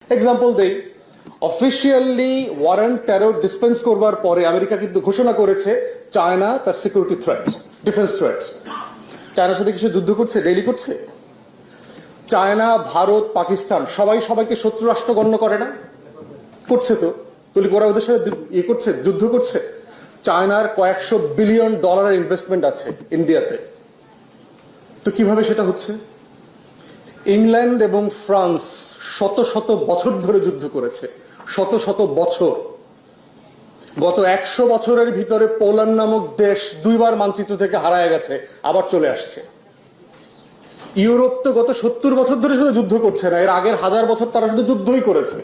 Example দেই, officially warrant terror dispense করবার পরে আমেরিকা কিন্তু ঘোষণা করেছে চায়না তার সিকিউরিটি থ্রেট, ডিফেন্স থ্রেট। চায়নার সাথে কিছু যুদ্ধ করছে, ডেইলি করছে। চায়না, ভারত, পাকিস্তান সবাই সবাইকে শত্রু রাষ্ট্র গণ্য করে না? করছে তো। তুলি ওরা ওদের সাথে ইয়ে করছে, যুদ্ধ করছে। চায়নার কয়েকশো বিলিয়ন ডলারের ইনভেস্টমেন্ট আছে ইন্ডিয়াতে, তো কিভাবে সেটা হচ্ছে? ইংল্যান্ড এবং ফ্রান্স শত শত বছর ধরে যুদ্ধ করেছে, শত শত বছর। গত 100 বছরের ভিতরে পোল্যান্ড নামক দেশ 2বার মানচিত্র থেকে হারায় গেছে, আবার চলে আসছে। ইউরোপ তো গত 70 বছর ধরে শুধু যুদ্ধ করছে না, এর আগের 1000 বছর তারা শুধু যুদ্ধই করেছে।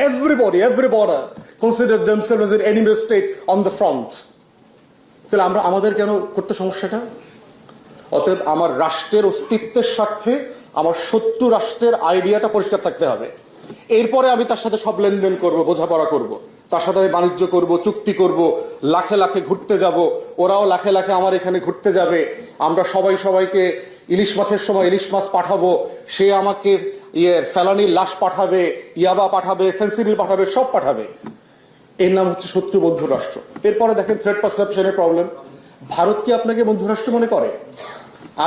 Everybody, every border consider themselves as an enemy state on the front. তাহলে আমাদের কেন করতে সমস্যাটা? অতএব আমার রাষ্ট্রের অস্তিত্বের স্বার্থে আমার শত্রু রাষ্ট্রের আইডিয়াটা পরিষ্কার থাকতে হবে। এরপরে আমি তার সাথে সব লেনদেন করব, বোঝাপড়া করব, তার সাথে আমি বাণিজ্য করব, চুক্তি করব, লাখে লাখে ঘুরতে যাব, ওরাও লাখে লাখে আমার এখানে ঘুরতে যাবে। আমরা সবাই সবাইকে ইলিশ মাছের সময় ইলিশ মাছ পাঠাবো, সে আমাকে ফেলানির লাশ পাঠাবে, ইয়াবা পাঠাবে, ফেন্সিডিল পাঠাবে, সব পাঠাবে। এর নাম হচ্ছে শত্রু বন্ধু রাষ্ট্র। এরপরে দেখেন থ্রেট পারসেপশনের প্রবলেম। ভারত কি আপনাকে বন্ধু রাষ্ট্র মনে করে?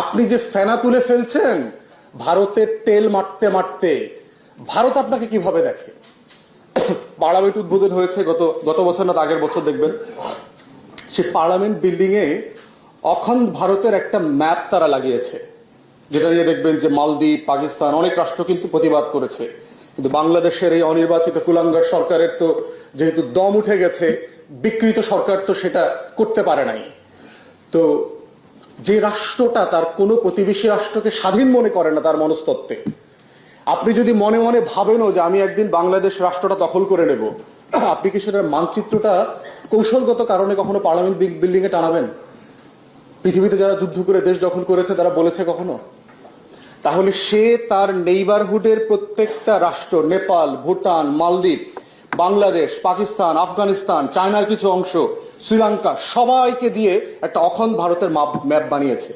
আপনি যে ফেনা তুলে ফেলছেন ভারতের তেল মারতে মারতে, ভারত আপনাকে কিভাবে দেখে? পার্লামেন্ট উদ্বোধন হয়েছে গত বছর না আগের বছর, দেখবেন সে পার্লামেন্ট বিল্ডিং এ অখণ্ড ভারতের একটা ম্যাপ তারা লাগিয়েছে, যেটা নিয়ে দেখবেন যে মালদ্বীপ, পাকিস্তান অনেক রাষ্ট্র কিন্তু প্রতিবাদ করেছে। কিন্তু বাংলাদেশের এই অনির্বাচিত কুলাঙ্গার সরকারের তো যেহেতু দম উঠে গেছে, বিকৃত সরকার তো সেটা করতে পারে নাই। তো যে রাষ্ট্রটা তার কোনো প্রতিবেশী রাষ্ট্রকে স্বাধীন মনে করে না তার মনস্তত্ত্বে, আপনি যদি মনে মনে ভাবেনও যে আমি একদিন বাংলাদেশ রাষ্ট্রটা দখল করে নেব, আপনি কি সেটার মানচিত্রটা কৌশলগত কারণে কখনো পার্লামেন্ট বিল্ডিং এ টানাবেন? পৃথিবীতে যারা যুদ্ধ করে দেশ দখল করেছে তারা বলেছে কখনো? তাহলে সে তার নেইবারহুডের প্রত্যেকটা রাষ্ট্র, নেপাল, ভুটান, মালদ্বীপ, বাংলাদেশ, পাকিস্তান, আফগানিস্তান, চায়নার কিছু অংশ, শ্রীলঙ্কা, সবাইকে দিয়ে একটা অখণ্ড ভারতের ম্যাপ বানিয়েছে।